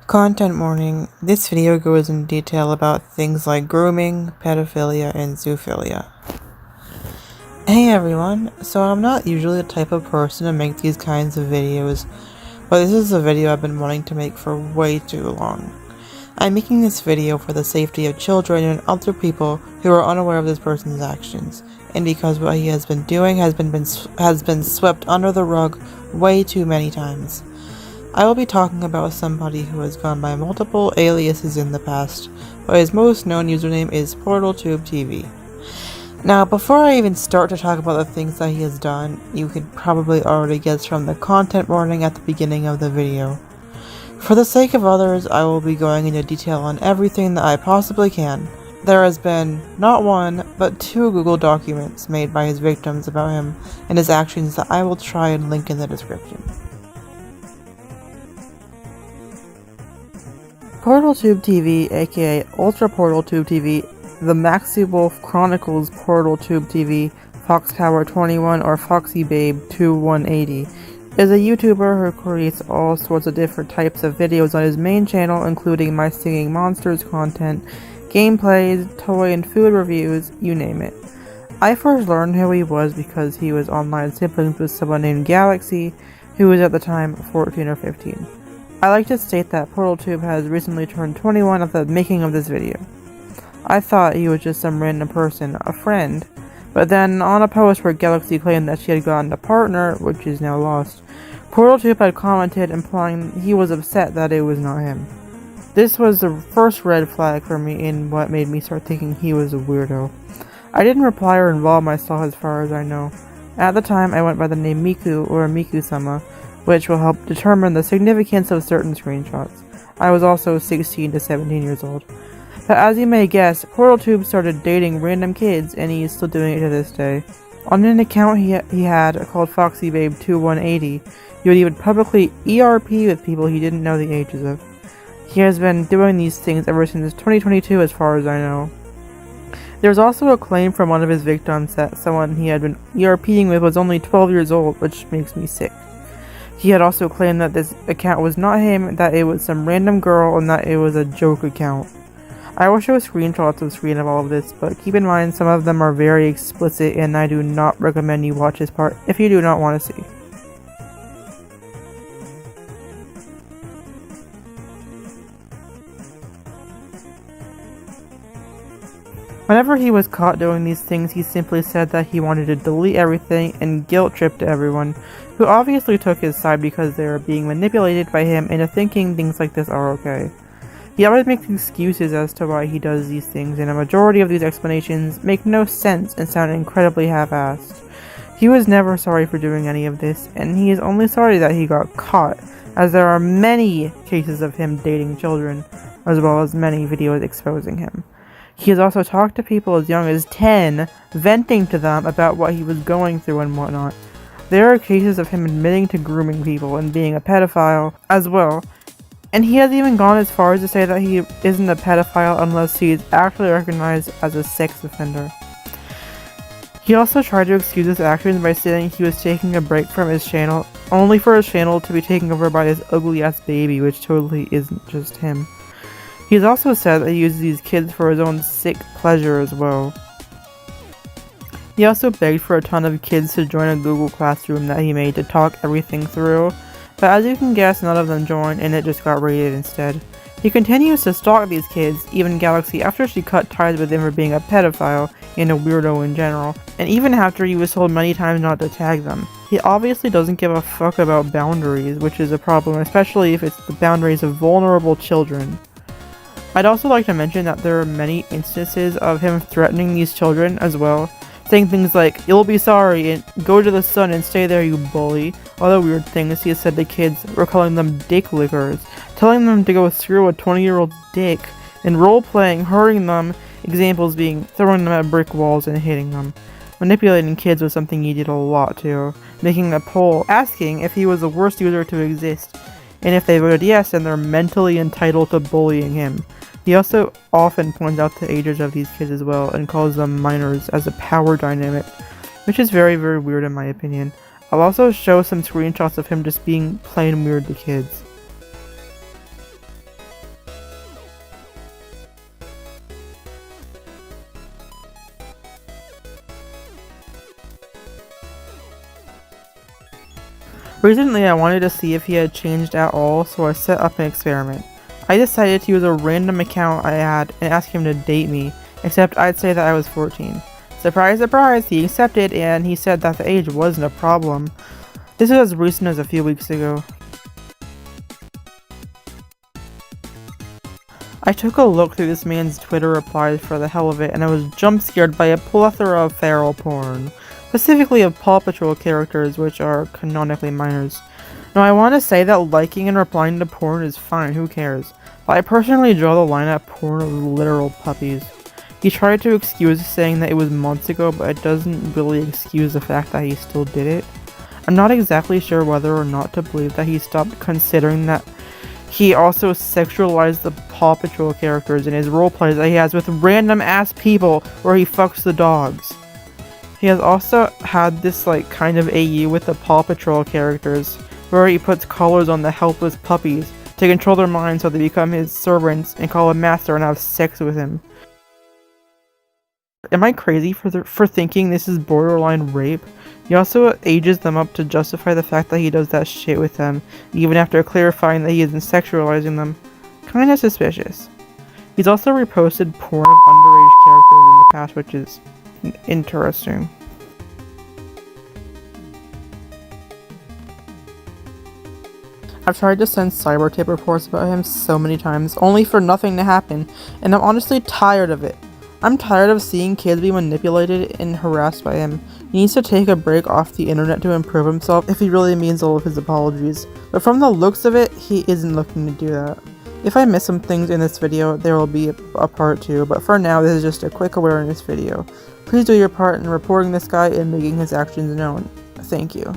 Content warning. This video goes in detail about things like grooming, pedophilia, and zoophilia. Hey everyone, so I'm not usually the type of person to make these kinds of videos, but this is a video I've been wanting to make for way too long. I'm making this video for the safety of children and other people who are unaware of this person's actions, and because what he has been doing has been swept under the rug way too many times. I will be talking about somebody who has gone by multiple aliases in the past, but his most known username is PortalTubeTV. Now, before I even start to talk about the things that he has done, you could probably already guess from the content warning at the beginning of the video. For the sake of others, I will be going into detail on everything that I possibly can. There has been not one, but 2 Google documents made by his victims about him and his actions that I will try and link in the description. PortalTubeTV, aka Ultra PortalTubeTV, the Maxi Wolf Chronicles PortalTubeTV, FoxPower21 or FoxyBabe2180, is a YouTuber who creates all sorts of different types of videos on his main channel, including My Singing Monsters content, gameplays, toy and food reviews, you name it. I first learned who he was because he was online siblings with someone named Galaxy, who was at the time 14 or 15. I like to state that PortalTube has recently turned 21 at the making of this video. I thought he was just some random person, a friend, but then on a post where Galaxy claimed that she had gotten a partner, which is now lost, PortalTube had commented implying he was upset that it was not him. This was the first red flag for me in what made me start thinking he was a weirdo. I didn't reply or involve myself as far as I know. At the time, I went by the name Miku or Miku-sama, which will help determine the significance of certain screenshots. I was also 16 to 17 years old. But as you may guess, PortalTube started dating random kids, and he is still doing it to this day. On an account he had called FoxyBabe2180, he would even publicly ERP with people he didn't know the ages of. He has been doing these things ever since 2022 as far as I know. There's also a claim from one of his victims that someone he had been ERPing with was only 12 years old, which makes me sick. He had also claimed that this account was not him, that it was some random girl, and that it was a joke account. I will show screenshots of all of this, but keep in mind some of them are very explicit and I do not recommend you watch this part if you do not want to see. Whenever he was caught doing these things, he simply said that he wanted to delete everything and guilt-tripped everyone, who obviously took his side because they were being manipulated by him into thinking things like this are okay. He always makes excuses as to why he does these things, and a majority of these explanations make no sense and sound incredibly half-assed. He was never sorry for doing any of this, and he is only sorry that he got caught, as there are many cases of him dating children, as well as many videos exposing him. He has also talked to people as young as 10, venting to them about what he was going through and whatnot. There are cases of him admitting to grooming people and being a pedophile as well, and he has even gone as far as to say that he isn't a pedophile unless he is actually recognized as a sex offender. He also tried to excuse his actions by saying he was taking a break from his channel, only for his channel to be taken over by this ugly-ass baby, which totally isn't just him. He has also said that he uses these kids for his own sick pleasure as well. He also begged for a ton of kids to join a Google Classroom that he made to talk everything through, but as you can guess, none of them joined and it just got raided instead. He continues to stalk these kids, even Galaxy, after she cut ties with him for being a pedophile and a weirdo in general, and even after he was told many times not to tag them. He obviously doesn't give a fuck about boundaries, which is a problem, especially if it's the boundaries of vulnerable children. I'd also like to mention that there are many instances of him threatening these children as well, saying things like, "You'll be sorry," and "Go to the sun and stay there, you bully." Other weird things he has said to kids were calling them dick lickers, telling them to go through a 20-year-old dick, and role-playing, hurting them, examples being throwing them at brick walls and hitting them. Manipulating kids was something he did a lot too, making a poll asking if he was the worst user to exist, and if they voted yes, then they're mentally entitled to bullying him. He also often points out the ages of these kids as well, and calls them minors as a power dynamic, which is very, very weird in my opinion. I'll also show some screenshots of him just being plain weird to kids. Recently, I wanted to see if he had changed at all, so I set up an experiment. I decided to use a random account I had and ask him to date me, except I'd say that I was 14. Surprise, surprise, he accepted and he said that the age wasn't a problem. This was as recent as a few weeks ago. I took a look through this man's Twitter replies for the hell of it, and I was jump scared by a plethora of feral porn, specifically of Paw Patrol characters, which are canonically minors. Now, I want to say that liking and replying to porn is fine, who cares? But I personally draw the line at porn of literal puppies. He tried to excuse saying that it was months ago, but it doesn't really excuse the fact that he still did it. I'm not exactly sure whether or not to believe that he stopped considering that he also sexualized the Paw Patrol characters in his roleplays that he has with random ass people where he fucks the dogs. He has also had this kind of AU with the Paw Patrol characters where he puts collars on the helpless puppies to control their minds so they become his servants and call him master and have sex with him. Am I crazy for thinking this is borderline rape? He also ages them up to justify the fact that he does that shit with them, even after clarifying that he isn't sexualizing them. Kinda suspicious. He's also reposted porn of underage characters in the past, which is interesting. I've tried to send cyber tape reports about him so many times, only for nothing to happen, and I'm honestly tired of it. I'm tired of seeing kids be manipulated and harassed by him. He needs to take a break off the internet to improve himself if he really means all of his apologies. But from the looks of it, he isn't looking to do that. If I miss some things in this video, there will be a part 2, but for now this is just a quick awareness video. Please do your part in reporting this guy and making his actions known. Thank you.